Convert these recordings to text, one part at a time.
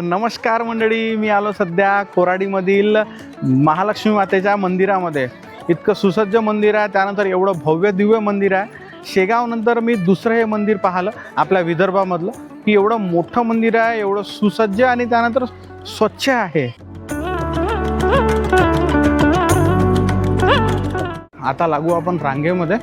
नमस्कार मंडळी, मी आलो सध्या कोराडीमधील महालक्ष्मी मातेच्या मंदिरामध्ये. इतकं सुसज्ज मंदिर आहे, त्यानंतर एवढं भव्य दिव्य मंदिर आहे. शेगाव नंतर मी दुसरं हे मंदिर पाहिलं आपल्या विदर्भामधलं, की एवढं मोठं मंदिर आहे, एवढं सुसज्ज आणि त्यानंतर स्वच्छ आहे. आता लागू आपण रांगेमध्ये.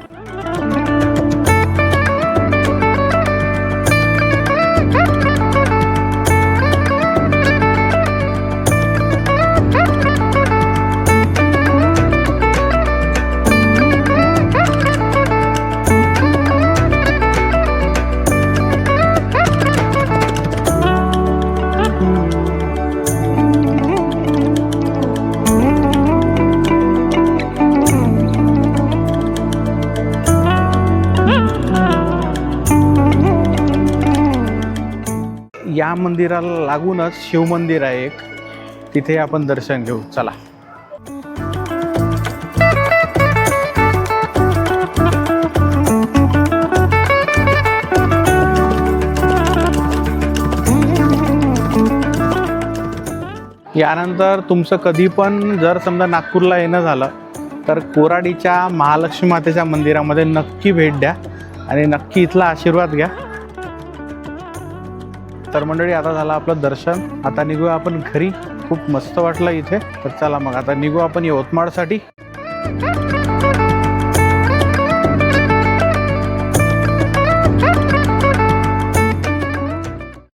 या मंदिराला लागूनच शिवमंदिर आहे एक, तिथे आपण दर्शन घेऊ. चला. यानंतर तुमचं कधी पण जर समजा नागपूरला येणं झालं तर कोराडीच्या महालक्ष्मी मातेच्या मंदिरामध्ये नक्की भेट द्या आणि नक्की इथला आशीर्वाद घ्या. तर मंडळी, आता झालं आपलं दर्शन. आता निघूया आपण घरी. खूप मस्त वाटलं इथे. तर चला मग आता निघू आपण यवतमाळसाठी.